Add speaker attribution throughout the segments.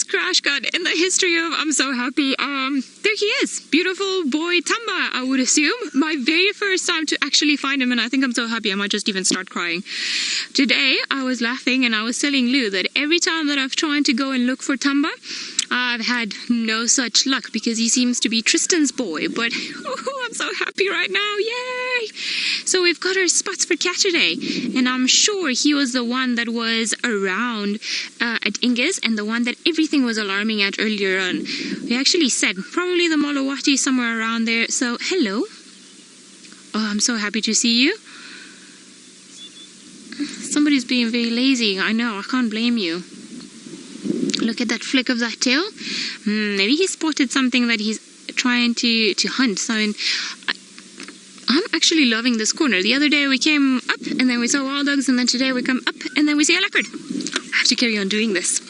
Speaker 1: biggest crash cut in the history of I'm so happy. There he is. Beautiful boy Thamba, I would assume. My very first time to actually find him, and I think I'm so happy I might just even start crying. Today, I was laughing and I was telling Lou that every time that I've tried to go and look for Thamba, I've had no such luck because he seems to be Tristan's boy. But I'm so happy right now. Yay! So we've got our spots for Saturday, and I'm sure he was the one that was around at Inga's and the one that everything was alarming at earlier on. We actually said probably the Molawati somewhere around there. So hello. Oh, I'm so happy to see you. Somebody's being very lazy. I know, I can't blame you. Look at that flick of that tail. Maybe he spotted something that he's trying to hunt. So I'm actually loving this corner. The other day we came up and then we saw wild dogs, and then today we come up and then we see a leopard. I have to carry on doing this.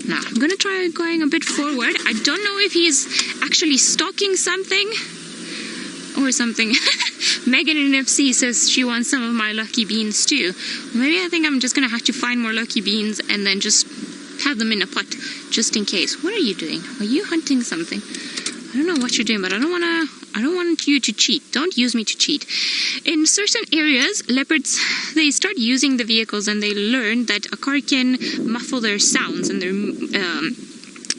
Speaker 1: Now I'm gonna try going a bit forward. I don't know if he's actually stalking something or something. Megan in FC says she wants some of my lucky beans too. Maybe I think I'm just gonna have to find more lucky beans and then just have them in a pot just in case. What are you doing? Are you hunting something? I don't know what you're doing, but I don't want you to cheat. Don't use me to cheat. In certain areas, leopards, they start using the vehicles and they learn that a car can muffle their sounds and their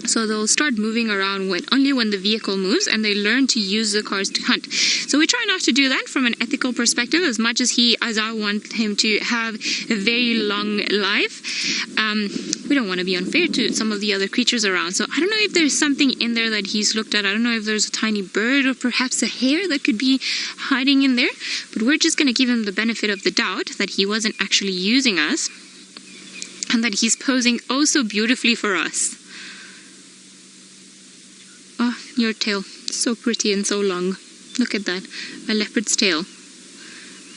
Speaker 1: so they'll start moving around only when the vehicle moves, and they learn to use the cars to hunt. So we try not to do that from an ethical perspective, as much as I want him to have a very long life. We don't want to be unfair to some of the other creatures around. So I don't know if there's something in there that he's looked at. I don't know if there's a tiny bird or perhaps a hare that could be hiding in there. But we're just going to give him the benefit of the doubt that he wasn't actually using us, and that he's posing oh so beautifully for us. Oh, your tail. So pretty and so long. Look at that. A leopard's tail.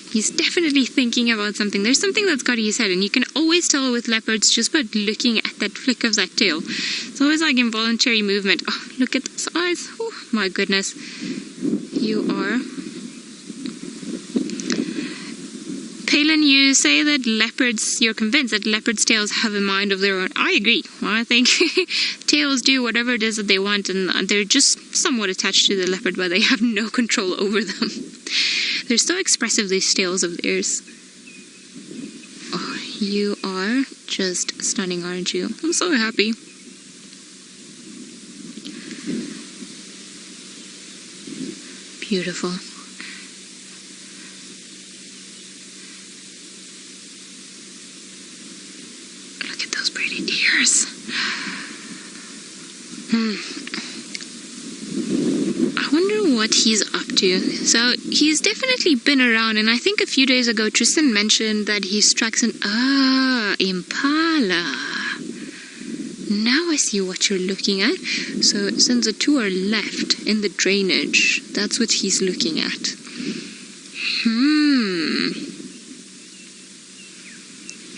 Speaker 1: He's definitely thinking about something. There's something that's got his head, and you can always tell with leopards just by looking at that flick of that tail. It's always like involuntary movement. Oh, look at those eyes. Oh, my goodness. You are... Palin, you say that you're convinced that leopards' tails have a mind of their own. I agree. I think tails do whatever it is that they want, and they're just somewhat attached to the leopard, but they have no control over them. They're so expressive, these tails of theirs. Oh, you are just stunning, aren't you? I'm so happy. Beautiful. Pretty ears. I wonder what he's up to. So he's definitely been around, and I think a few days ago Tristan mentioned that he tracks an impala. Now I see what you're looking at. So since the two are left in the drainage, that's what he's looking at.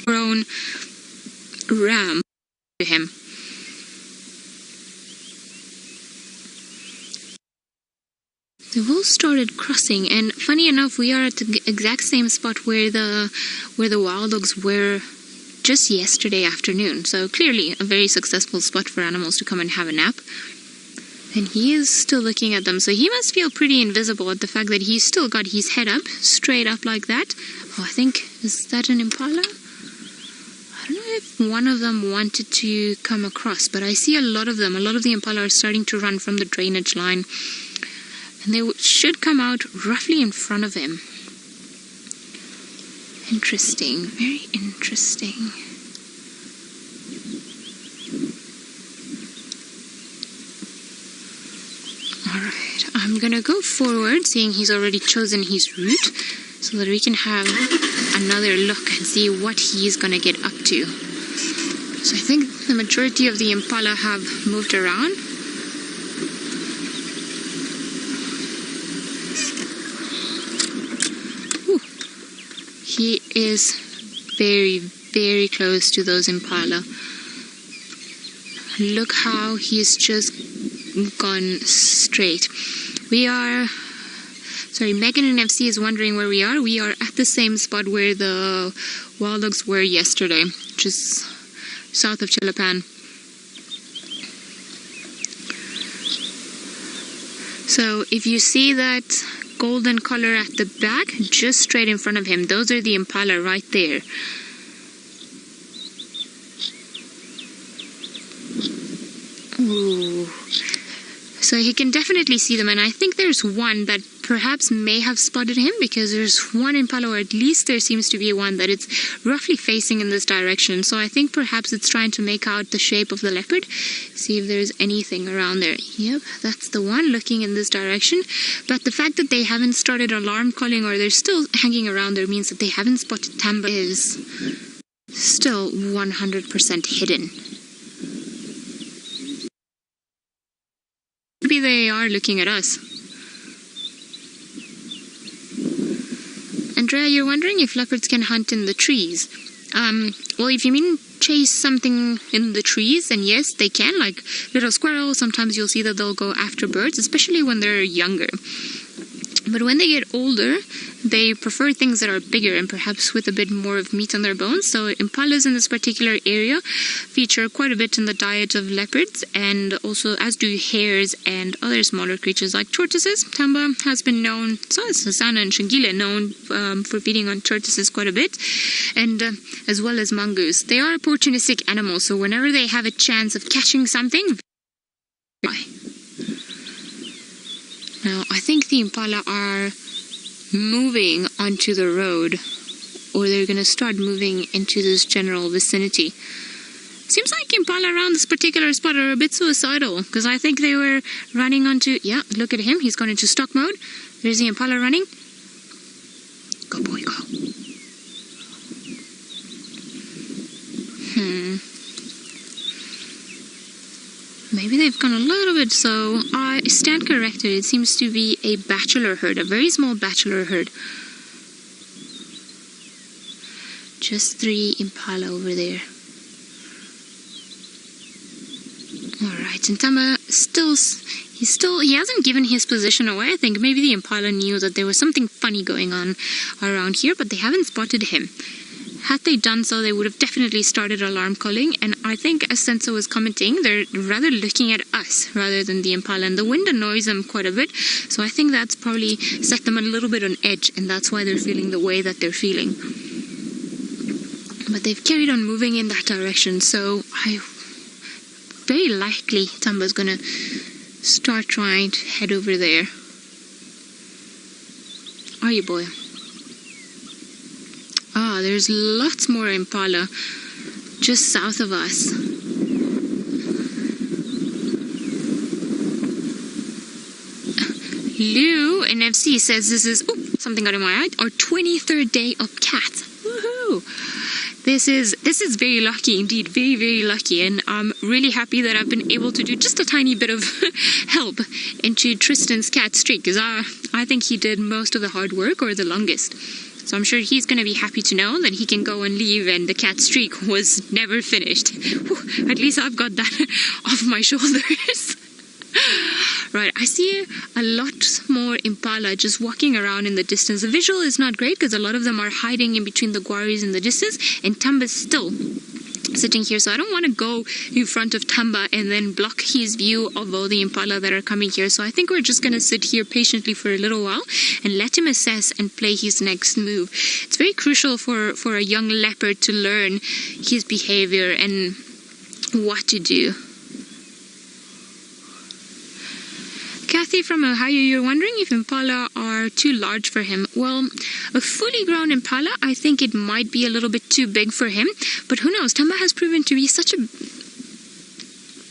Speaker 1: Grown ram to him. They've all started crossing, and funny enough, we are at the exact same spot where the wild dogs were just yesterday afternoon. So clearly a very successful spot for animals to come and have a nap. And he is still looking at them, so he must feel pretty invisible at the fact that he's still got his head up, straight up like that. Oh, I think, is that an impala? I don't know if one of them wanted to come across, but I see a lot of them. A lot of the impala are starting to run from the drainage line. And they should come out roughly in front of him. Interesting. Very interesting. Alright, I'm gonna go forward, seeing he's already chosen his route, so that we can have another look and see what he's gonna get up to. So I think the majority of the impala have moved around. Ooh. He is very, very close to those impala. Look how he's just gone straight. We are... Sorry, Megan in FC is wondering where we are. We are at the same spot where the wild dogs were yesterday, which is south of Chilapan. So if you see that golden color at the back, just straight in front of him, those are the impala right there. Ooh. So he can definitely see them, and I think there's one that perhaps may have spotted him, because there's one impala, or at least there seems to be one that it's roughly facing in this direction. So I think perhaps it's trying to make out the shape of the leopard, see if there's anything around there. Yep, that's the one looking in this direction. But the fact that they haven't started alarm calling, or they're still hanging around there, means that they haven't spotted Thamba. Is still 100% hidden. Maybe they are looking at us. Andrea, you're wondering if leopards can hunt in the trees. Well, if you mean chase something in the trees, then yes, they can. Like little squirrels, sometimes you'll see that they'll go after birds, especially when they're younger. But when they get older, they prefer things that are bigger and perhaps with a bit more of meat on their bones. So impalas in this particular area feature quite a bit in the diet of leopards, and also as do hares and other smaller creatures like tortoises. Thamba has been known, so has Sasana and Shangile, known for feeding on tortoises quite a bit, and as well as mongoose. They are opportunistic animals, so whenever they have a chance of catching something, now, I think the impala are moving onto the road, or they're going to start moving into this general vicinity. Seems like impala around this particular spot are a bit suicidal, because I think they were running onto... Yeah, look at him. He's gone into stock mode. There's the impala running. Go, boy, go. Maybe they've gone a little bit, so I stand corrected. It seems to be a bachelor herd, a very small bachelor herd. Just 3 impala over there. Alright, and Thamba he hasn't given his position away. I think maybe the impala knew that there was something funny going on around here, but they haven't spotted him. Had they done so, they would have definitely started alarm calling, and I think, as Senso was commenting, they're rather looking at us rather than the impala, and the wind annoys them quite a bit, so I think that's probably set them a little bit on edge, and that's why they're feeling the way that they're feeling. But they've carried on moving in that direction, so very likely Thamba's gonna start trying to head over there. Are you, boy? Ah, there's lots more impala just south of us. Lou in FC says this is, something got in my eye, our 23rd day of cats. Woohoo! This is very lucky indeed, very, very lucky, and I'm really happy that I've been able to do just a tiny bit of help into Tristan's cat streak, because I think he did most of the hard work, or the longest. So I'm sure he's going to be happy to know that he can go and leave and the cat streak was never finished. Whew, at least I've got that off my shoulders. Right, I see a lot more impala just walking around in the distance. The visual is not great because a lot of them are hiding in between the guaris in the distance, and Thamba's still sitting here, so I don't want to go in front of Thamba and then block his view of all the impala that are coming here. So I think we're just going to sit here patiently for a little while and let him assess and play his next move. It's very crucial for a young leopard to learn his behavior and what to do. Kathy from Ohio, you're wondering if impala are too large for him. Well, a fully grown impala, I think it might be a little bit too big for him, but who knows? Thamba has proven to be such a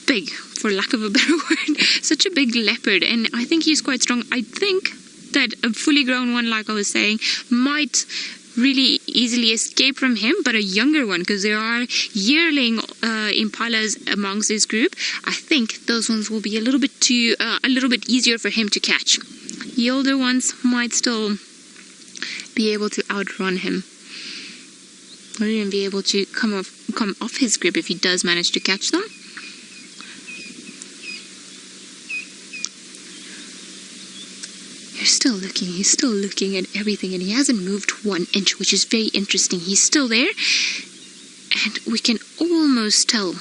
Speaker 1: big, for lack of a better word, such a big leopard, and I think he's quite strong. I think that a fully grown one, like I was saying, might really easily escape from him, but a younger one, because there are yearling impalas amongst this group, I think those ones will be a little bit easier for him to catch. The older ones might still be able to outrun him, or even be able to come off his grip if he does manage to catch them. He's still looking at everything, and he hasn't moved 1 inch, which is very interesting. He's still there, and we can almost tell.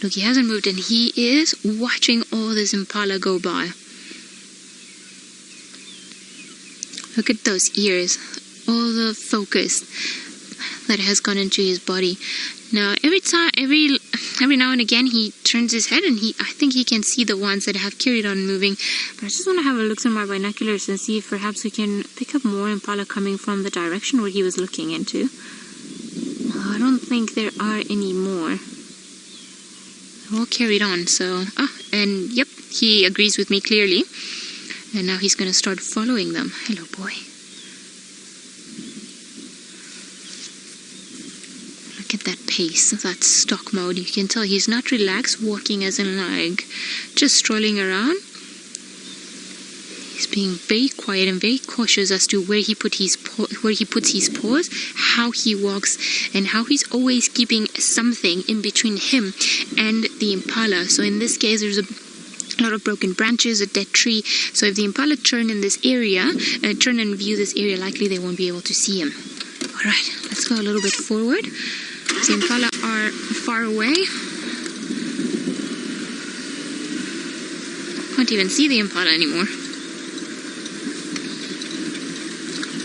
Speaker 1: Look, he hasn't moved, and he is watching all this impala go by. Look at those ears, all the focus that has gone into his body. Now every now and again he turns his head, and I think he can see the ones that have carried on moving. But I just want to have a look through my binoculars and see if perhaps we can pick up more impala coming from the direction where he was looking into. I don't think there are any more. They're all carried on, so... and yep, he agrees with me clearly. And now he's going to start following them. Hello, boy. Look at that pace, that stock mode. You can tell he's not relaxed, walking as in like just strolling around. He's being very quiet and very cautious as to where he puts his paws, how he walks, and how he's always keeping something in between him and the impala. So in this case, there's a lot of broken branches, a dead tree. So if the impala turn in this area, turn and view this area, likely they won't be able to see him. All right, let's go a little bit forward. The impala are far away. Can't even see the impala anymore.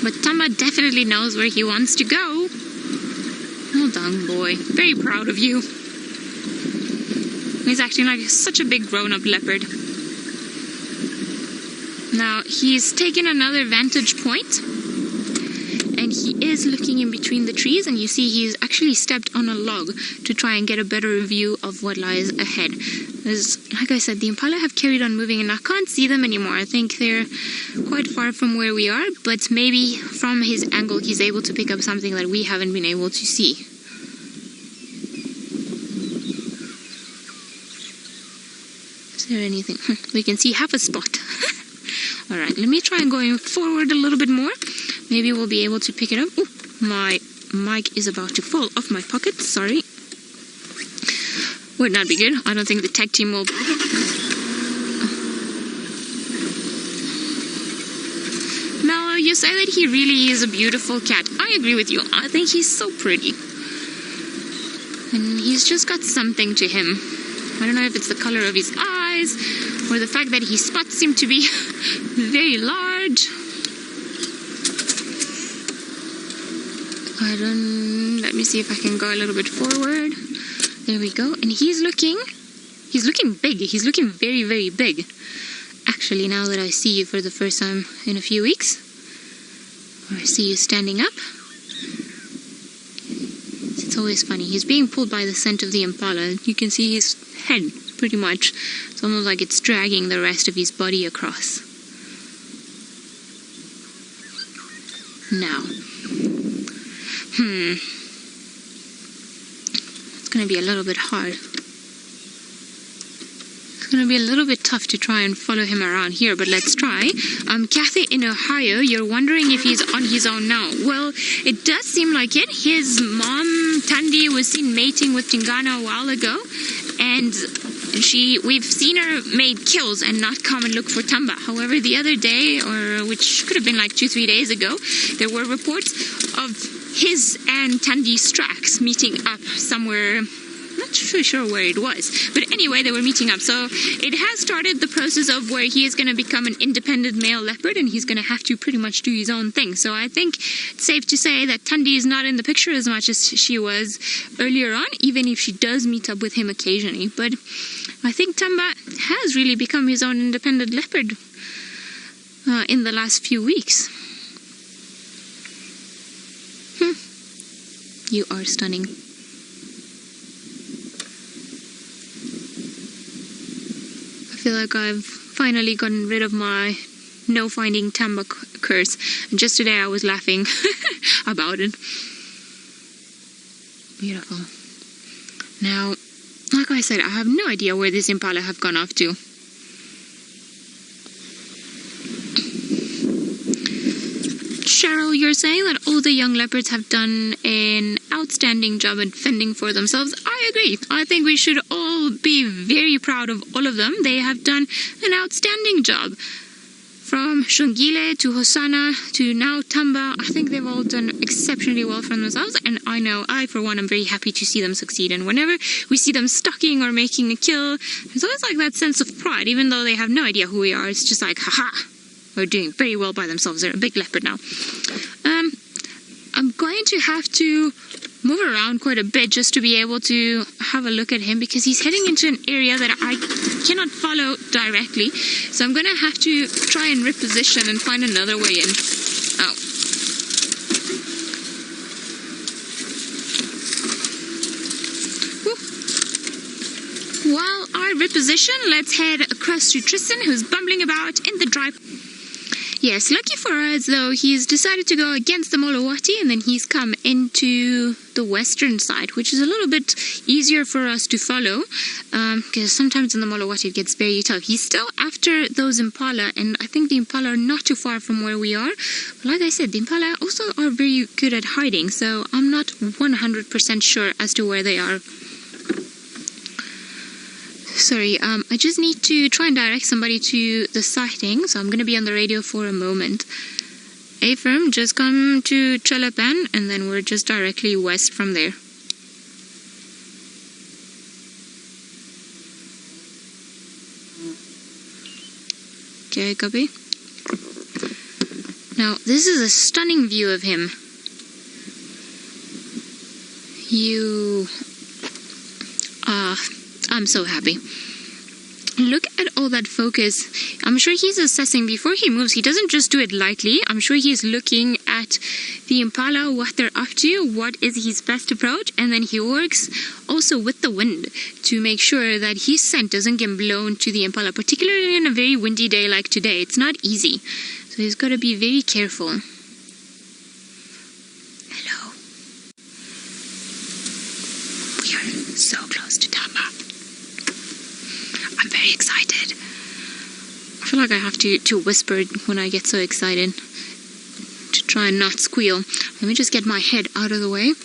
Speaker 1: But Thamba definitely knows where he wants to go. Well done, boy. Very proud of you. He's acting like such a big grown-up leopard. Now, he's taken another vantage point, and he is looking in between the trees, and you see he's actually stepped on a log to try and get a better view of what lies ahead. Like I said, the impala have carried on moving, and I can't see them anymore. I think they're quite far from where we are, but maybe from his angle he's able to pick up something that we haven't been able to see. Is there anything? We can see half a spot. Alright, let me try and going forward a little bit more. Maybe we'll be able to pick it up. Ooh, my mic is about to fall off my pocket. Sorry. Would not be good. I don't think the tech team will... Mello, you say that he really is a beautiful cat. I agree with you. I think he's so pretty. And he's just got something to him. I don't know if it's the color of his eyes or the fact that his spots seem to be very large. Let me see if I can go a little bit forward. There we go. And he's looking big. He's looking very, very big. Actually, now that I see you for the first time in a few weeks, or I see you standing up, it's always funny. He's being pulled by the scent of the impala. You can see his head, pretty much. It's almost like it's dragging the rest of his body across. Now, it's going to be a little bit hard. It's going to be a little bit tough to try and follow him around here, but let's try. Kathy in Ohio, you're wondering if he's on his own now. Well, it does seem like it. His mom, Thandi, was seen mating with Tingana a while ago, and we've seen her made kills and not come and look for Thamba. However, the other day, or which could have been like 2-3 days ago, there were reports of his and Thandi's tracks meeting up somewhere. Not sure where it was, but anyway, they were meeting up. So it has started the process of where he is going to become an independent male leopard, and he's going to have to pretty much do his own thing. So I think it's safe to say that Thandi is not in the picture as much as she was earlier on, even if she does meet up with him occasionally. But I think Thamba has really become his own independent leopard in the last few weeks. You are stunning. I feel like I've finally gotten rid of my no finding Thamba curse. And just today I was laughing about it. Beautiful. Now, like I said, I have no idea where this impala have gone off to. Cheryl, you're saying that all the young leopards have done an outstanding job at fending for themselves. I agree. I think we should all be very proud of all of them. They have done an outstanding job. From Shungile to Hosanna to now Thamba, I think they've all done exceptionally well for themselves, and I know I, for one, am very happy to see them succeed. And whenever we see them stalking or making a kill, there's always like that sense of pride, even though they have no idea who we are. It's just like, haha, are doing very well by themselves. They're a big leopard now. I'm going to have to move around quite a bit just to be able to have a look at him, because he's heading into an area that I cannot follow directly. So I'm going to have to try and reposition and find another way in. Oh. Woo. While I reposition, let's head across to Tristan, who's bumbling about in the dry. Yes, lucky for us though, he's decided to go against the Molawati, and then he's come into the western side, which is a little bit easier for us to follow, because sometimes in the Molawati it gets very tough. He's still after those impala, and I think the impala are not too far from where we are. But like I said, the impala also are very good at hiding, so I'm not 100% sure as to where they are. Sorry, I just need to try and direct somebody to the sighting, so I'm going to be on the radio for a moment. A-firm, just come to Chalapan, and then we're just directly west from there. Okay, copy. Now, this is a stunning view of him. I'm so happy. Look at all that focus. I'm sure he's assessing before he moves. He doesn't just do it lightly. I'm sure he's looking at the impala, what they're up to, what is his best approach, and then he works also with the wind to make sure that his scent doesn't get blown to the impala, particularly in a very windy day like today. It's not easy. So he's got to be very careful. Hello. We are so close to Thamba. I'm very excited. I feel like I have to whisper when I get so excited to try and not squeal. Let me just get my head out of the way.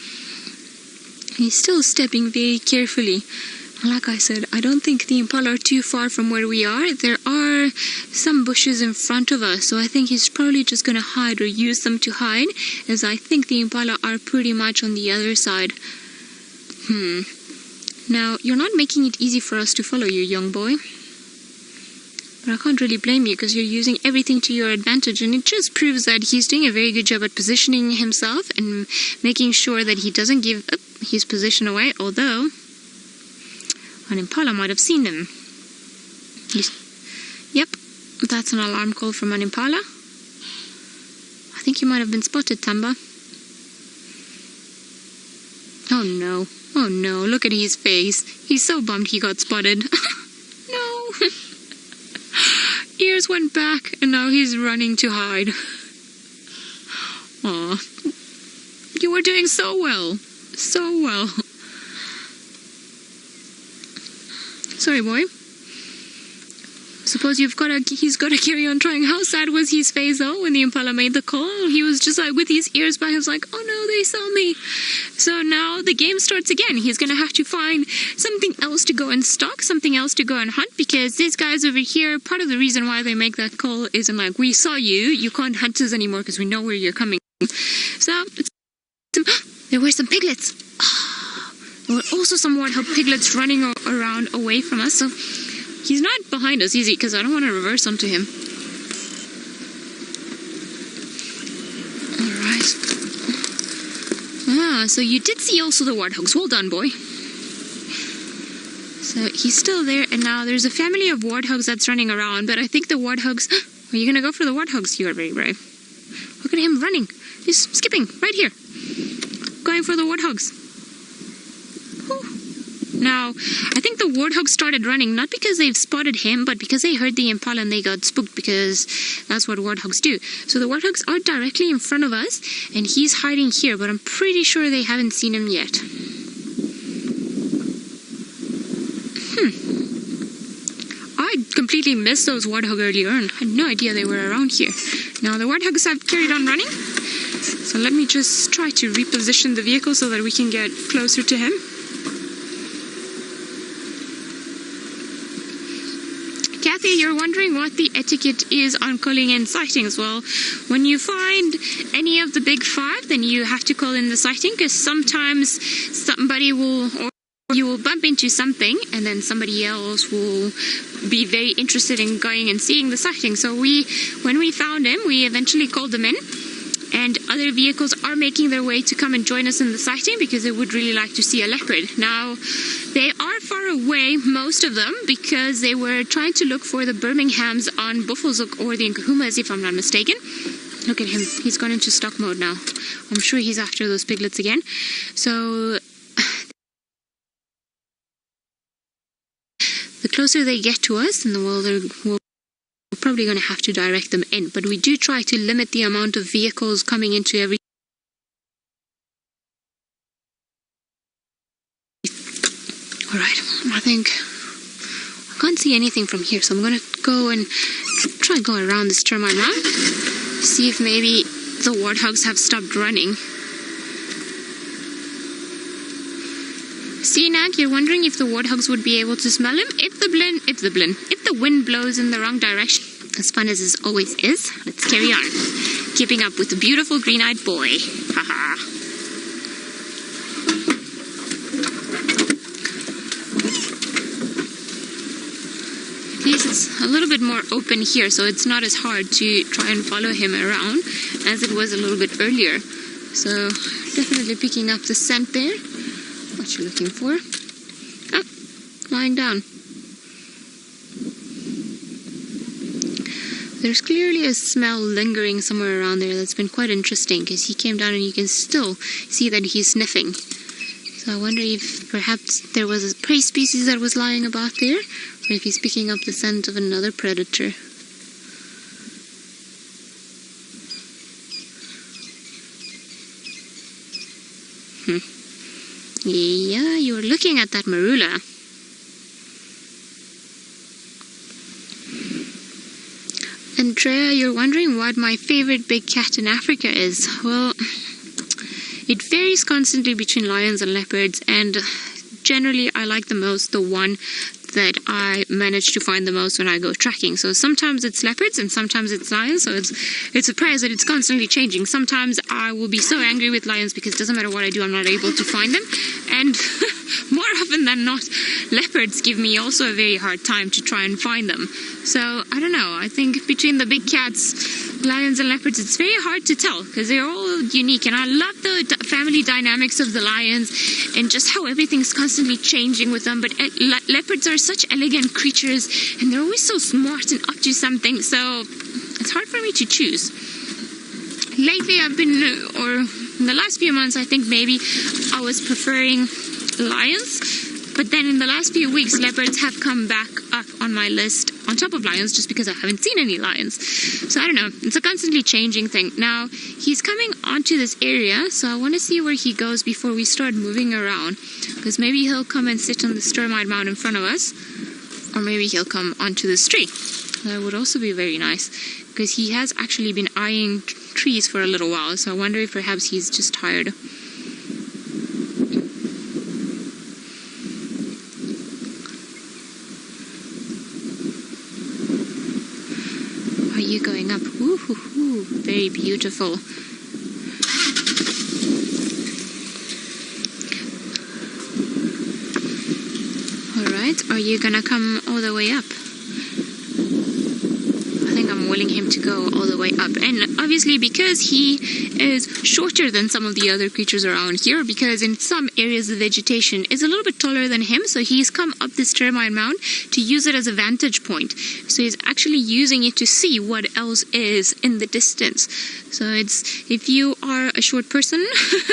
Speaker 1: He's still stepping very carefully. Like I said, I don't think the impala are too far from where we are. There are some bushes in front of us, so I think he's probably just going to hide or use them to hide, as I think the impala are pretty much on the other side. Now, you're not making it easy for us to follow you, young boy. But I can't really blame you, because you're using everything to your advantage, and it just proves that he's doing a very good job at positioning himself and making sure that he doesn't give up his position away, although an impala might have seen him. Yep, that's an alarm call from an impala. I think you might have been spotted, Thamba. Oh no. Oh no, look at his face. He's so bummed he got spotted. No. Ears went back, and now he's running to hide. Aw. You were doing so well. So well. Sorry, boy. Suppose he's got to carry on trying. How sad was his face, though, when the impala made the call? He was just like, with his ears back, he was like, oh no, they saw me. So now the game starts again. He's going to have to find something else to go and stalk, something else to go and hunt, because these guys over here, part of the reason why they make that call isn't like, we saw you, you can't hunt us anymore because we know where you're coming. So, there were some piglets. There were also some warthog piglets running around away from us, so he's not behind us, easy, because I don't want to reverse onto him. Alright. Ah, so you did see also the warthogs. Well done, boy. So he's still there, and now there's a family of warthogs that's running around, but I think the warthogs... Are you going to go for the warthogs? You are very brave. Look at him running. He's skipping right here. Going for the warthogs. Now, I think the warthogs started running, not because they've spotted him, but because they heard the impala and they got spooked, because that's what warthogs do. So the warthogs are directly in front of us, and he's hiding here, but I'm pretty sure they haven't seen him yet. I completely missed those warthogs earlier and had no idea they were around here. Now, the warthogs have carried on running, so let me just try to reposition the vehicle so that we can get closer to him. Kathy, you're wondering what the etiquette is on calling in sightings. Well, when you find any of the big five, then you have to call in the sighting, because sometimes somebody will, or you will bump into something and then somebody else will be very interested in going and seeing the sighting. So when we found him, we eventually called them in, and other vehicles are making their way to come and join us in the sighting because they would really like to see a leopard. Now, they are far away, most of them, because they were trying to look for the Birminghams on Buffelshoek or the Nkahumas, if I'm not mistaken. Look at him, he's gone into stock mode now. I'm sure he's after those piglets again. So the closer they get to us, then we're probably going to have to direct them in. But we do try to limit the amount of vehicles coming into every... Alright, I can't see anything from here, so I'm going to go and try and go around this termite mound, see if maybe the warthogs have stopped running. See, Nag, you're wondering if the warthogs would be able to smell him? If the wind blows in the wrong direction, as fun as this always is, let's carry on. Keeping up with the beautiful green-eyed boy. Haha. At least it's a little bit more open here, so it's not as hard to try and follow him around as it was a little bit earlier. So, definitely picking up the scent there. What you're looking for? Oh, lying down. There's clearly a smell lingering somewhere around there that's been quite interesting, because he came down and you can still see that he's sniffing. So I wonder if perhaps there was a prey species that was lying about there, or if he's picking up the scent of another predator. Yeah, you're looking at that marula. Andrea, you're wondering what my favorite big cat in Africa is. Well, it varies constantly between lions and leopards, and generally I like the most the one that I manage to find the most when I go tracking. So sometimes it's leopards and sometimes it's lions, so it's a prize that it's constantly changing. Sometimes I will be so angry with lions because it doesn't matter what I do, I'm not able to find them, and more often than not, leopards give me also a very hard time to try and find them. So I don't know, I think between the big cats, lions and leopards, it's very hard to tell because they're all unique, and I love the family dynamics of the lions and just how everything's constantly changing with them. But leopards are such elegant creatures and they're always so smart and up to something, so it's hard for me to choose. Lately I've been, or in the last few months, I think maybe I was preferring lions, but then in the last few weeks leopards have come back up on my list on top of lions just because I haven't seen any lions. So I don't know, it's a constantly changing thing. Now he's coming onto this area, so I want to see where he goes before we start moving around, because maybe he'll come and sit on the termite mound in front of us, or maybe he'll come onto this tree. That would also be very nice, because he has actually been eyeing trees for a little while, so I wonder if perhaps he's just tired. Are you going up? Ooh, very beautiful. Alright, are you gonna come all the way up? I think I'm willing him to go all the way up, and obviously because he is shorter than some of the other creatures around here, because in some areas the vegetation is a little bit taller than him, so he's come up this termite mound to use it as a vantage point. So he's actually using it to see what else is in the distance. So it's, if you are a short person,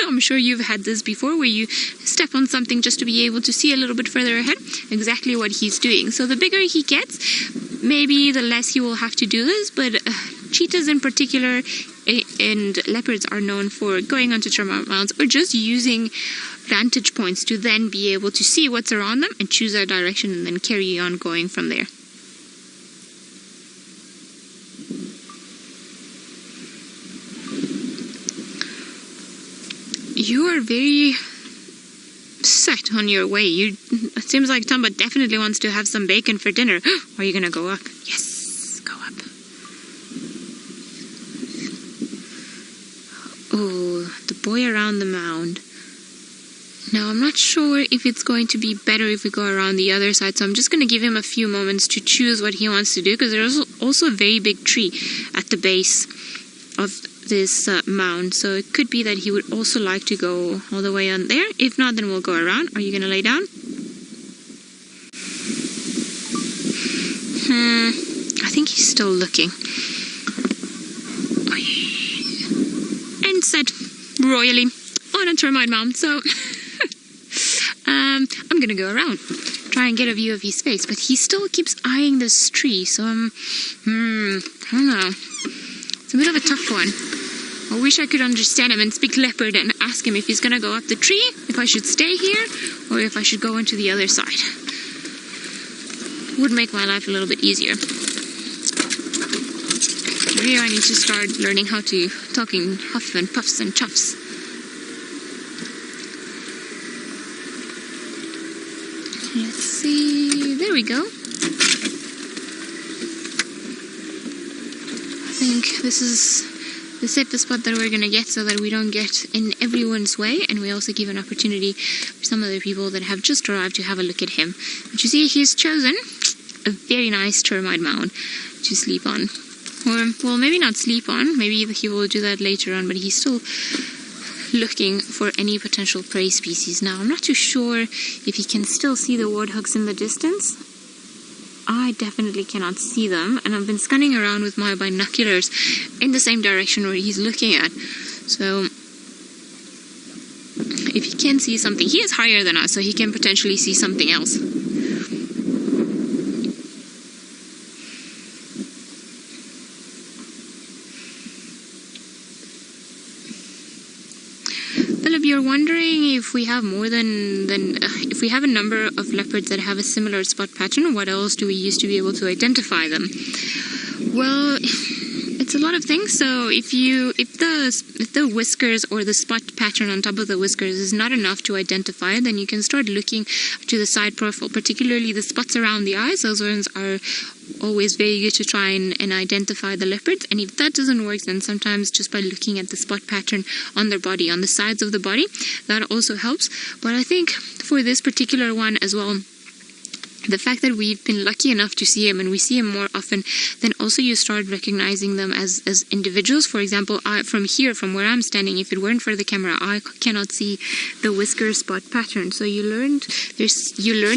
Speaker 1: I'm sure you've had this before, where you step on something just to be able to see a little bit further ahead, exactly what he's doing. So the bigger he gets, maybe the less he will have to do this, but cheetahs in particular and leopards are known for going onto termite mounds or just using vantage points to then be able to see what's around them and choose their direction and then carry on going from there. You are very set on your way. It seems like Thamba definitely wants to have some bacon for dinner. Are you gonna go up? Yes, go up. Oh, the boy around the mound. Now, I'm not sure if it's going to be better if we go around the other side, so I'm just going to give him a few moments to choose what he wants to do, because there's also a very big tree at the base of this mound, so it could be that he would also like to go all the way on there. If not, then we'll go around. Are you going to lay down? I think he's still looking. And set royally on a termite mound, so I'm gonna go around, try and get a view of his face, but he still keeps eyeing this tree, so I don't know. It's a bit of a tough one. I wish I could understand him and speak leopard and ask him if he's gonna go up the tree, if I should stay here, or if I should go into the other side. Would make my life a little bit easier. Here I need to start learning how to talk in huff and puffs and chuffs. Let's see, there we go. I think this is the safest spot that we're gonna get, so that we don't get in everyone's way, and we also give an opportunity for some other people that have just arrived to have a look at him. But you see, he's chosen a very nice termite mound to sleep on. Or, well, maybe not sleep on, maybe he will do that later on, but he's still looking for any potential prey species. Now, I'm not too sure if he can still see the warthogs in the distance. I definitely cannot see them, and I've been scanning around with my binoculars in the same direction where he's looking at. So, if he can see something, he is higher than us, so he can potentially see something else. If you're wondering if we have more if we have a number of leopards that have a similar spot pattern, what else do we use to be able to identify them? Well, it's a lot of things. So if the whiskers or the spot pattern on top of the whiskers is not enough to identify, then you can start looking to the side profile, particularly the spots around the eyes. Those ones are always very good to try and identify the leopards. And if that doesn't work, then sometimes just by looking at the spot pattern on their body, on the sides of the body, that also helps. But I think for this particular one as well, the fact that we've been lucky enough to see him, and we see him more often, then also you start recognizing them as individuals. For example, from here, from where I'm standing, if it weren't for the camera, I cannot see the whisker spot pattern. So you learn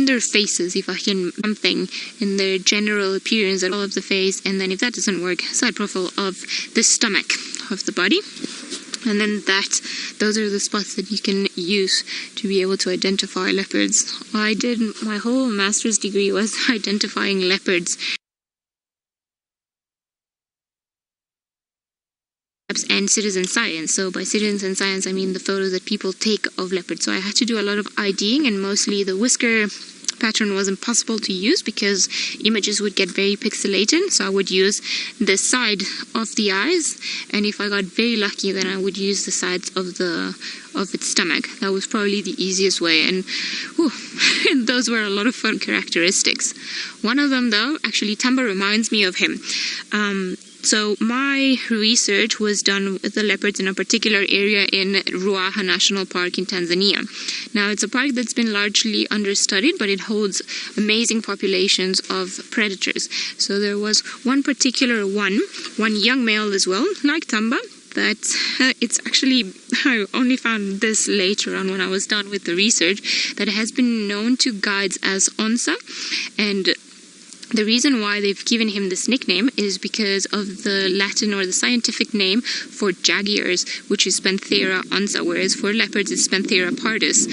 Speaker 1: their faces, if I can, something in their general appearance, all of the face, and then if that doesn't work, side profile of the stomach of the body. And then those are the spots that you can use to be able to identify leopards. My whole master's degree was identifying leopards. And citizen science. So by citizen science, I mean the photos that people take of leopards. So I had to do a lot of IDing, and mostly the whisker pattern was impossible to use because images would get very pixelated. So I would use the side of the eyes, and if I got very lucky, then I would use the sides of its stomach. That was probably the easiest way, and those were a lot of fun characteristics. One of them, though, actually Thamba reminds me of him. So my research was done with the leopards in a particular area in Ruaha National Park in Tanzania. Now, it's a park that's been largely understudied, but it holds amazing populations of predators. So there was one particular one young male as well, like Thamba, that it's actually, I only found this later on when I was done with the research, that has been known to guides as onsa, and the reason why they've given him this nickname is because of the Latin or the scientific name for jaguars, which is Panthera onsa, whereas for leopards it's Panthera pardus.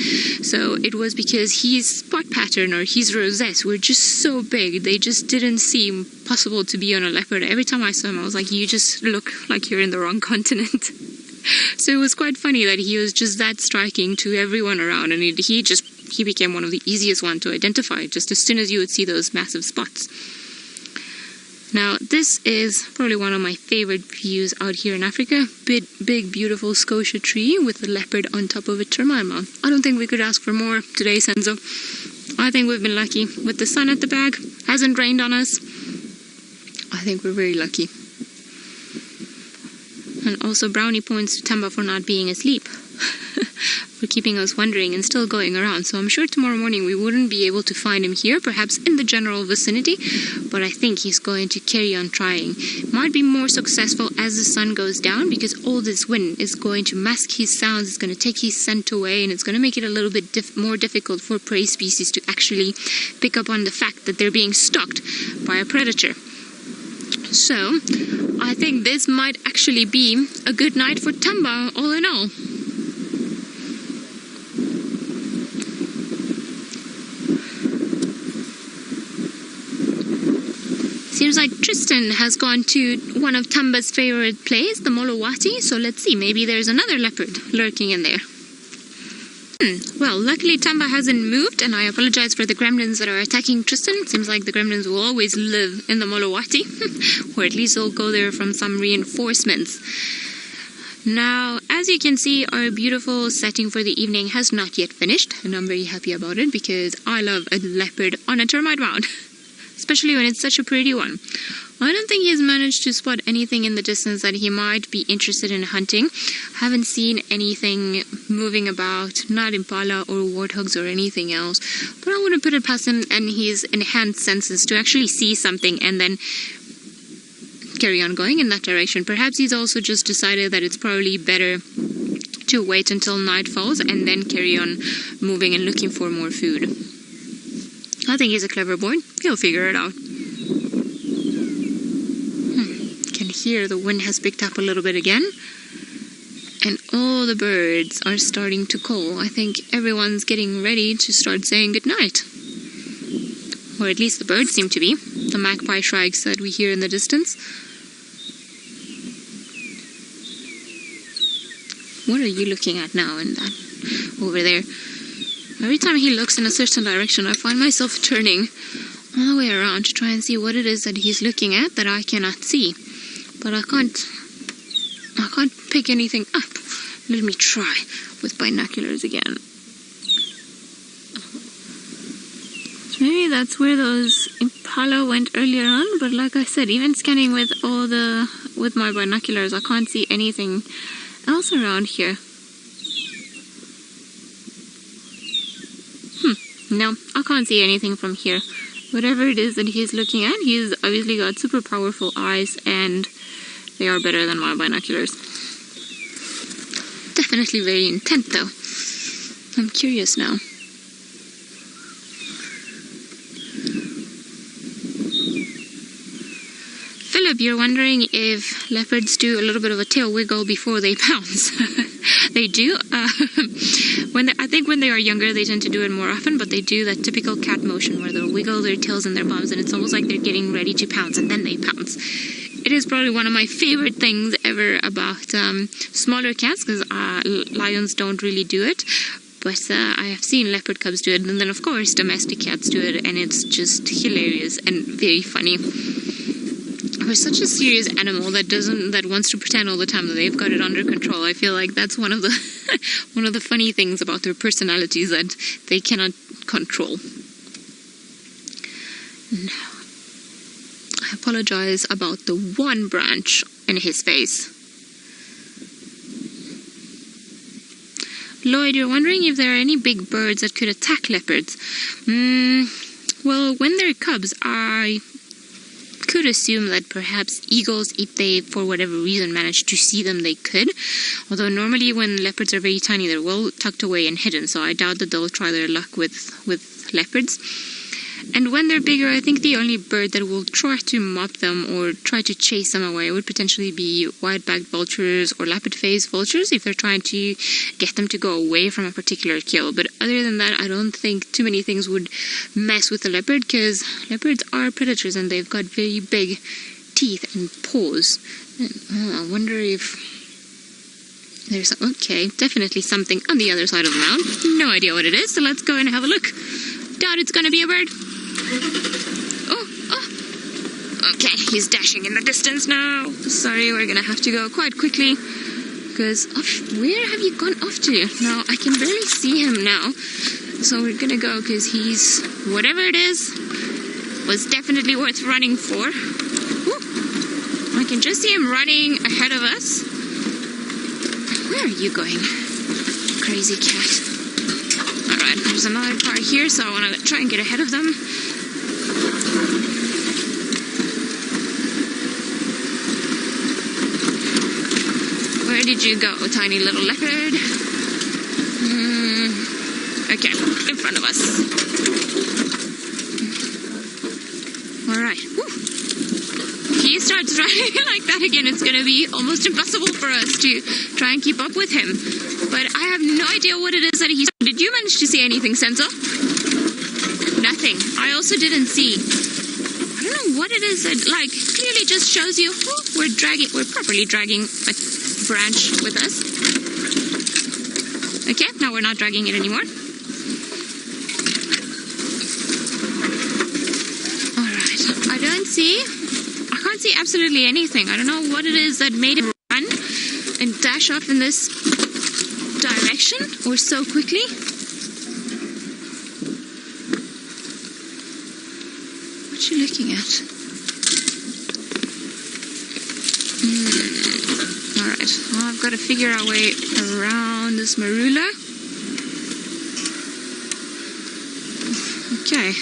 Speaker 1: So it was because his spot pattern or his rosettes were just so big, they just didn't seem possible to be on a leopard. Every time I saw him, I was like, you just look like you're in the wrong continent. So it was quite funny that he was just that striking to everyone around, and he became one of the easiest ones to identify just as soon as you would see those massive spots. Now, this is probably one of my favorite views out here in Africa. Big, beautiful Scotia tree with a leopard on top of a termite mound. I don't think we could ask for more today, Senzo. I think we've been lucky. With the sun at the back, hasn't rained on us. I think we're very lucky. And also brownie points to Thamba for not being asleep. for keeping us wondering and still going around. So I'm sure tomorrow morning we wouldn't be able to find him here, perhaps in the general vicinity, but I think he's going to carry on trying. Might be more successful as the sun goes down, because all this wind is going to mask his sounds, it's going to take his scent away, and it's going to make it a little bit more difficult for prey species to actually pick up on the fact that they're being stalked by a predator. So I think this might actually be a good night for Thamba, all in all. Seems like Tristan has gone to one of Thamba's favorite places, the Molowati, so let's see, maybe there's another leopard lurking in there. Well, luckily Thamba hasn't moved, and I apologize for the gremlins that are attacking Tristan. It seems like the gremlins will always live in the Molowati, or at least they'll go there from some reinforcements. Now, as you can see, our beautiful setting for the evening has not yet finished, and I'm very happy about it because I love a leopard on a termite mound. Especially when it's such a pretty one. I don't think he's managed to spot anything in the distance that he might be interested in hunting. Haven't seen anything moving about, not impala or warthogs or anything else. But I wouldn't put it past him and his enhanced senses to actually see something and then carry on going in that direction. Perhaps he's also just decided that it's probably better to wait until night falls and then carry on moving and looking for more food. I think he's a clever boy. He'll figure it out. Can hear the wind has picked up a little bit again. And all the birds are starting to call. I think everyone's getting ready to start saying goodnight. Or at least the birds seem to be. The magpie shrikes that we hear in the distance. What are you looking at now in that over there? Every time he looks in a certain direction, I find myself turning all the way around to try and see what it is that he's looking at that I cannot see. But I can't pick anything up. Let me try with binoculars again. So maybe that's where those impala went earlier on, but like I said, even scanning with my binoculars, I can't see anything else around here. No, I can't see anything from here. Whatever it is that he's looking at, he's obviously got super powerful eyes, and they are better than my binoculars. Definitely very intent though. I'm curious now. Philip, you're wondering if leopards do a little bit of a tail wiggle before they pounce. They do. I think when they are younger, they tend to do it more often, but they do that typical cat motion where they'll wiggle their tails and their bums, and it's almost like they're getting ready to pounce, and then they pounce. It is probably one of my favorite things ever about smaller cats, because lions don't really do it. But I have seen leopard cubs do it, and then of course domestic cats do it, and it's just hilarious and very funny. For such a serious animal that wants to pretend all the time that they've got it under control, I feel like that's one of the one of the funny things about their personalities that they cannot control. Now, I apologize about the one branch in his face. Lloyd, you're wondering if there are any big birds that could attack leopards. Well, when they're cubs, I could assume that perhaps eagles, if they for whatever reason manage to see them, they could. Although normally when leopards are very tiny, they're well tucked away and hidden, so I doubt that they'll try their luck with leopards. And when they're bigger, I think the only bird that will try to mop them or try to chase them away would potentially be white-backed vultures or lapid-faced vultures if they're trying to get them to go away from a particular kill. But other than that, I don't think too many things would mess with the leopard, because leopards are predators and they've got very big teeth and paws. And, I wonder if there's... Okay, definitely something on the other side of the mound. No idea what it is, so let's go and have a look. Doubt it's gonna be a bird. Oh. Okay, he's dashing in the distance now. Sorry, we're gonna have to go quite quickly. Because, where have you gone off to? Now, I can barely see him now. So we're gonna go, because he's, whatever it is, was definitely worth running for. Woo. I can just see him running ahead of us. Where are you going? crazy cat. Alright, there's another car here, so I want to try and get ahead of them. Where did you go, tiny little leopard? Okay, in front of us. Alright. If he starts running like that again, it's going to be almost impossible for us to try and keep up with him. But I have no idea what it is that he's... Did you manage to see anything, Senzo? Nothing. I also didn't see. I don't know what it is that, like, clearly just shows you, oh, we're properly dragging a branch with us. Okay, now we're not dragging it anymore. Alright, I can't see absolutely anything. I don't know what it is that made him run and dash off in this direction or so quickly. What you looking at? Alright, well, I've got to figure our way around this marula. Okay.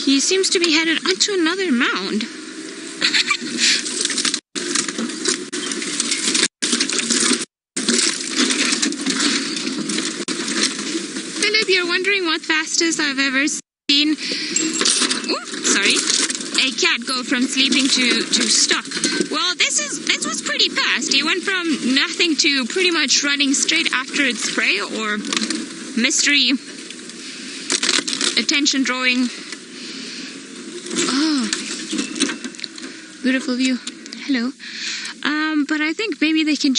Speaker 1: He seems to be headed onto another mound. Philip, you're wondering what fastest I've ever seen... a cat go from sleeping to stuck. Well, this was pretty fast. He went from nothing to pretty much running straight after its prey, or mystery attention drawing. Oh, beautiful view. Hello. But I think maybe they can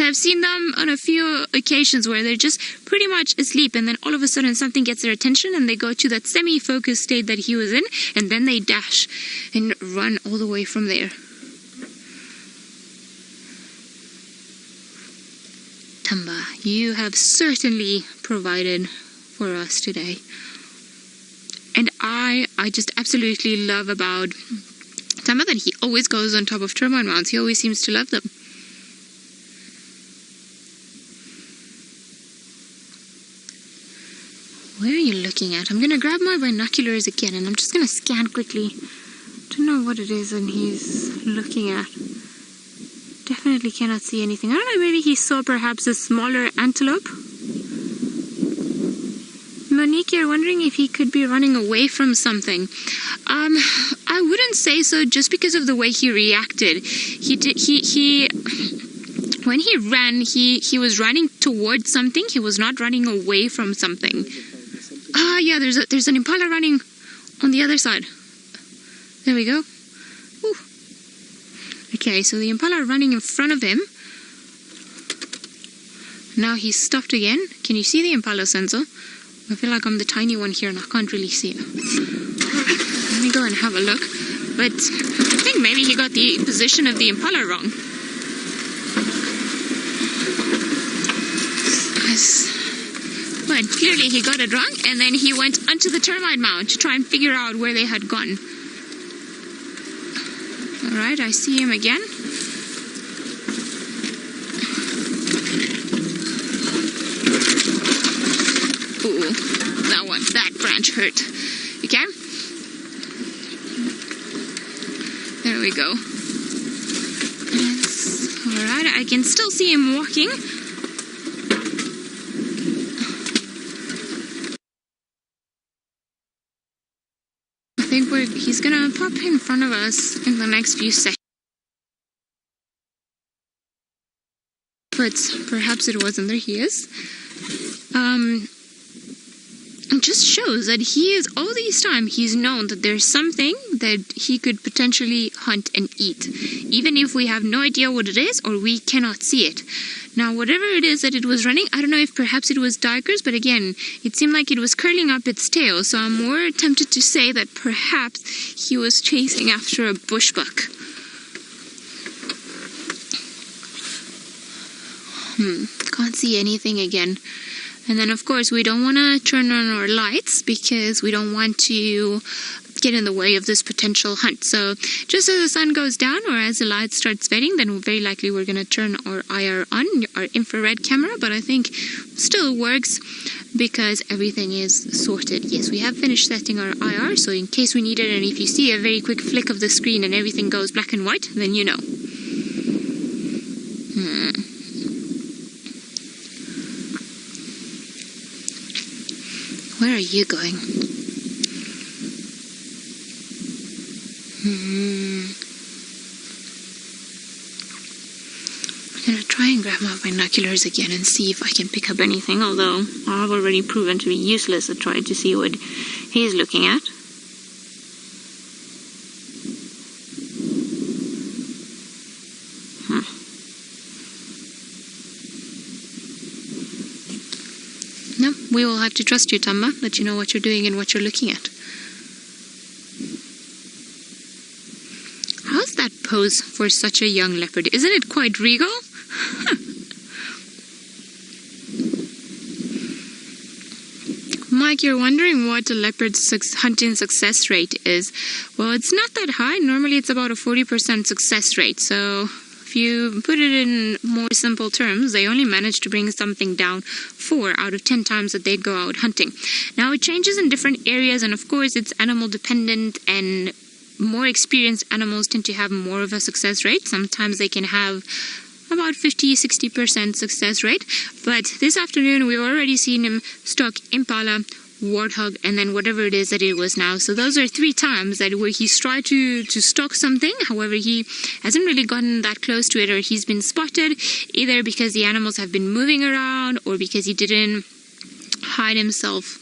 Speaker 1: I've seen them on a few occasions where they're just pretty much asleep, and then all of a sudden something gets their attention and they go to that semi-focused state that he was in, and then they dash and run all the way from there. Thamba, you have certainly provided for us today. And I just absolutely love about Thamba that he always goes on top of termite mounds. He always seems to love them. Where are you looking at? I'm going to grab my binoculars again, and I'm just going to scan quickly. Don't know what it is and he's looking at. Definitely cannot see anything. I don't know, maybe he saw perhaps a smaller antelope. Monique, you're wondering if he could be running away from something. I wouldn't say so, just because of the way he reacted. When he ran, he was running towards something. He was not running away from something. Ah, yeah, there's an impala running on the other side. There we go. Ooh. Okay, so the impala running in front of him. Now he's stopped again. Can you see the impala, Senzo? I feel like I'm the tiny one here and I can't really see it. Let me go and have a look. But I think maybe he got the position of the impala wrong. But clearly he got it wrong, and then he went onto the termite mound to try and figure out where they had gone. Alright, I see him again. Ooh, that branch hurt. Okay? There we go. Alright, I can still see him walking. I think he's gonna pop in front of us in the next few seconds. But perhaps it wasn't. There he is. It just shows that he is, all this time, he's known that there's something that he could potentially hunt and eat, even if we have no idea what it is or we cannot see it. Now, whatever it is that it was running, I don't know if perhaps it was duikers, but again, it seemed like it was curling up its tail, so I'm more tempted to say that perhaps he was chasing after a bush buck. Can't see anything again. And then, of course, we don't want to turn on our lights because we don't want to get in the way of this potential hunt. So just as the sun goes down or as the light starts fading, then very likely we're going to turn our IR on, our infrared camera, but I think still works because everything is sorted. Yes, we have finished setting our IR, so in case we need it, and if you see a very quick flick of the screen and everything goes black and white, then you know. Where are you going? I'm gonna try and grab my binoculars again and see if I can pick up anything, although I've already proven to be useless at trying to see what he's looking at. No, we will have to trust you, Thamba, that you know what you're doing and what you're looking at. How's that pose for such a young leopard? Isn't it quite regal? Mike, you're wondering what a leopard's hunting success rate is. Well, it's not that high. Normally it's about a 40% success rate. So if you put it in more simple terms, they only manage to bring something down 4 out of 10 times that they go out hunting. Now it changes in different areas, and of course it's animal dependent, and more experienced animals tend to have more of a success rate. Sometimes they can have about 50-60% success rate. But this afternoon we've already seen him stalk impala, warthog, and then whatever it is that it was now. So those are 3 times that where he's tried to stalk something. However, he hasn't really gotten that close to it, or he's been spotted either because the animals have been moving around or because he didn't hide himself.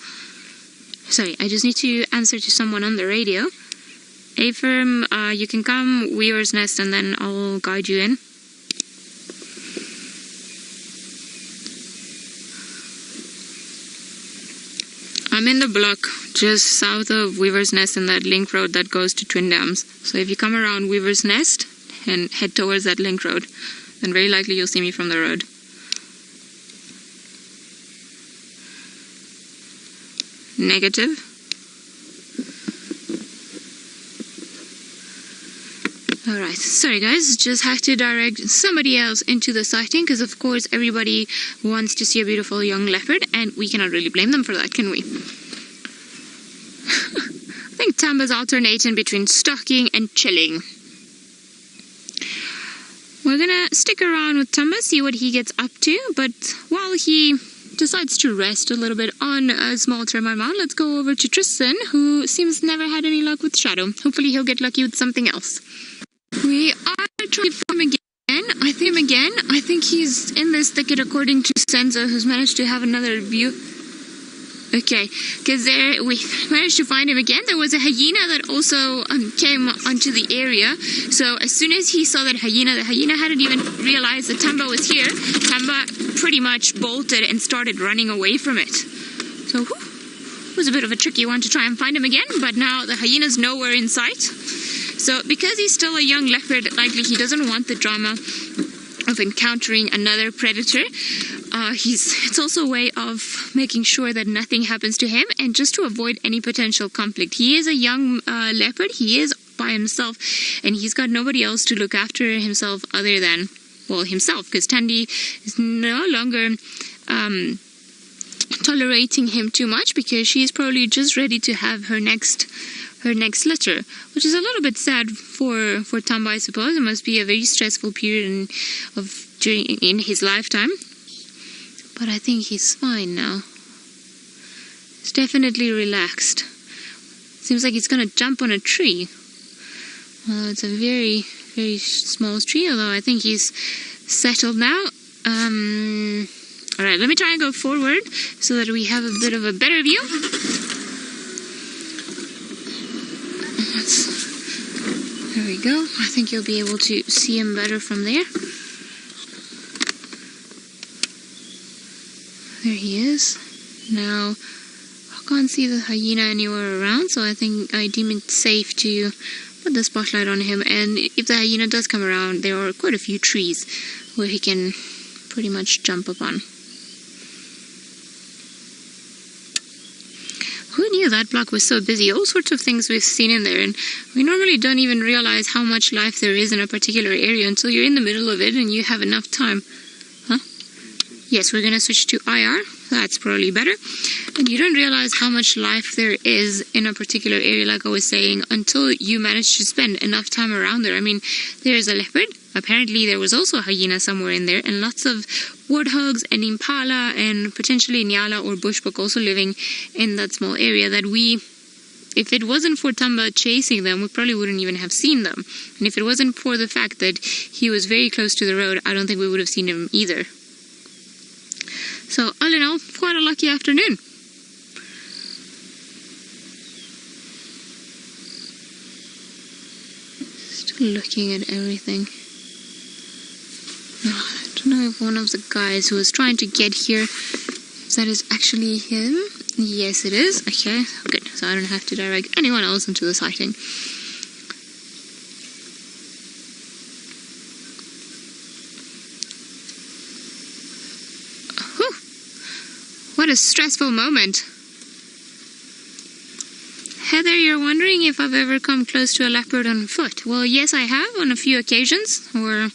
Speaker 1: Sorry, I just need to answer to someone on the radio. A firm, you can come Weaver's Nest and then I'll guide you in. I'm in the block just south of Weaver's Nest in that link road that goes to Twin Dams. So if you come around Weaver's Nest and head towards that link road, then very likely you'll see me from the road. Negative. Alright, sorry guys, just had to direct somebody else into the sighting because of course everybody wants to see a beautiful young leopard and we cannot really blame them for that, can we? I think Thamba's alternating between stalking and chilling. We're gonna stick around with Thamba, see what he gets up to, but while he decides to rest a little bit on a small termite mound, let's go over to Tristan, who seems never had any luck with Shadow. Hopefully he'll get lucky with something else. We are trying to find him again. I think he's in this thicket according to Senza, who's managed to have another view. Okay, because there we managed to find him again. There was a hyena that also came onto the area. So as soon as he saw that hyena, the hyena hadn't even realized that Thamba was here. Thamba pretty much bolted and started running away from it. So it was a bit of a tricky one to try and find him again, but now the hyena's nowhere in sight. So because he's still a young leopard, likely he doesn't want the drama of encountering another predator. It's also a way of making sure that nothing happens to him and just to avoid any potential conflict. He is a young leopard. He is by himself and he's got nobody else to look after himself other than, well, himself, because Tandy is no longer tolerating him too much because she's probably just ready to have her next litter, which is a little bit sad for Thamba, I suppose. It must be a very stressful period in his lifetime. But I think he's fine now. He's definitely relaxed. Seems like he's gonna jump on a tree. Well, it's a very, very small tree, although I think he's settled now. Alright, let me try and go forward so that we have a bit of a better view. There we go. I think you'll be able to see him better from there. There he is. Now, I can't see the hyena anywhere around, so I think I deem it safe to put the spotlight on him. And if the hyena does come around, there are quite a few trees where he can pretty much jump upon. Who Who knew that block was so busy? All sorts of things we've seen in there, and we normally don't even realize how much life there is in a particular area until you're in the middle of it and you have enough time. Huh? Yes, we're going to switch to IR. That's probably better. And you don't realize how much life there is in a particular area, like I was saying, until you manage to spend enough time around there. I mean, there's a leopard. Apparently there was also a hyena somewhere in there, and lots of warthogs and impala and potentially nyala or bushbuck also living in that small area that if it wasn't for Thamba chasing them, we probably wouldn't even have seen them. And if it wasn't for the fact that he was very close to the road, I don't think we would have seen him either. So all in all, quite a lucky afternoon. Still looking at everything. I don't know if one of the guys who was trying to get here, if that is actually him. Yes, it is. Okay, good. So I don't have to direct anyone else into the sighting. What a stressful moment. Heather, you're wondering if I've ever come close to a leopard on foot. Well, yes, I have on a few occasions. Or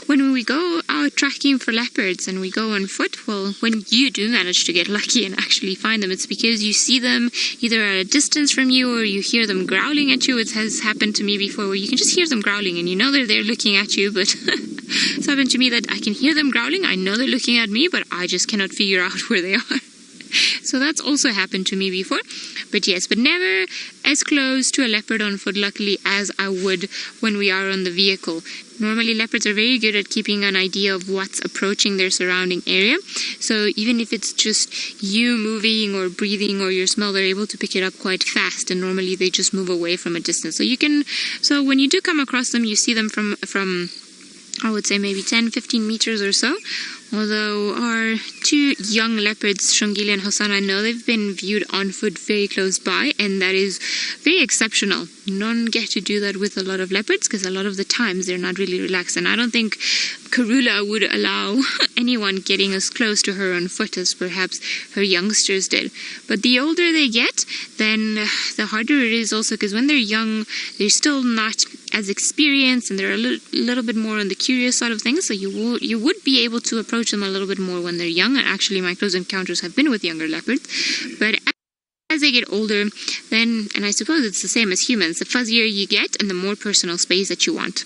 Speaker 1: when we go out tracking for leopards and we go on foot, well, when you do manage to get lucky and actually find them, it's because you see them either at a distance from you or you hear them growling at you. It has happened to me before where you can just hear them growling and you know they're there looking at you, but it's happened to me that I can hear them growling. I know they're looking at me, but I just cannot figure out where they are. So that's also happened to me before. But yes, but never as close to a leopard on foot, luckily, as I would when we are on the vehicle. Normally leopards are very good at keeping an idea of what's approaching their surrounding area. So even if it's just you moving or breathing or your smell, they're able to pick it up quite fast, and normally they just move away from a distance. So when you do come across them, you see them from I would say maybe 10-15 meters or so. Although our two young leopards, Shongile and Hosanna, I know they've been viewed on foot very close by, and that is very exceptional. None get to do that with a lot of leopards because a lot of the times they're not really relaxed, and I don't think Karula would allow anyone getting as close to her on foot as perhaps her youngsters did. But the older they get, then the harder it is also, because when they're young, they're still not as experienced and they're a little bit more on the curious side of things, so you would be able to approach them a little bit more when they're young. And actually my close encounters have been with younger leopards. But as they get older, then, and I suppose it's the same as humans, the fuzzier you get and the more personal space that you want.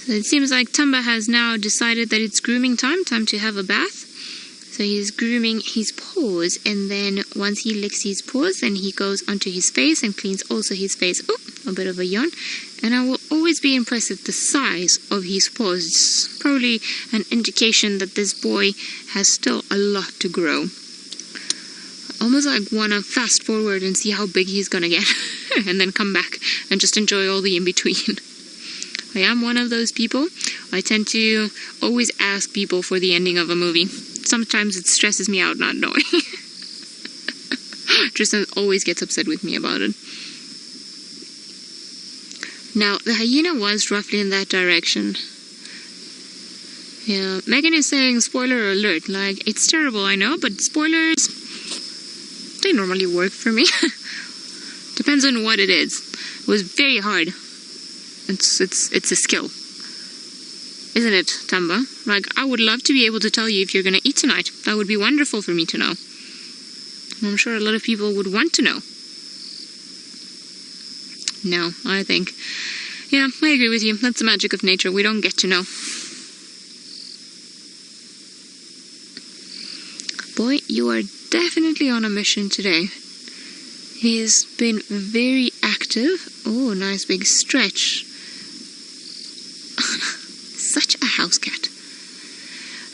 Speaker 1: So it seems like Thamba has now decided that it's grooming time to have a bath. So he's grooming his paws, and then once he licks his paws, then he goes onto his face and cleans also his face. Oh, a bit of a yawn. And I will always be impressed at the size of his paws. It's probably an indication that this boy has still a lot to grow. Almost like want to fast forward and see how big he's gonna get and then come back and just enjoy all the in-between. I am one of those people. I tend to always ask people for the ending of a movie. Sometimes it stresses me out not knowing. Tristan always gets upset with me about it. Now, the hyena was roughly in that direction. Yeah, Megan is saying spoiler alert. Like, it's terrible, I know, but spoilers, they normally work for me. Depends on what it is. It was very hard. It's a skill. Isn't it, Thamba? Like, I would love to be able to tell you if you're going to eat tonight. That would be wonderful for me to know. And I'm sure a lot of people would want to know. No, I think. Yeah, I agree with you. That's the magic of nature. We don't get to know. Boy, you are definitely on a mission today. He's been very active. Oh, nice big stretch. Such a house cat.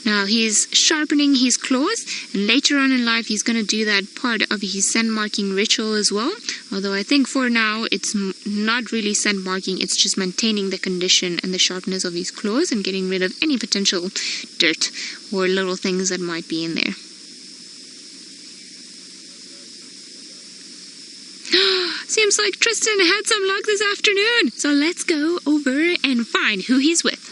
Speaker 1: Now he's sharpening his claws, and later on in life he's going to do that part of his scent marking ritual as well. Although I think for now it's not really scent marking, it's just maintaining the condition and the sharpness of his claws and getting rid of any potential dirt or little things that might be in there. Seems like Tristan had some luck this afternoon. So let's go over and find who he's with.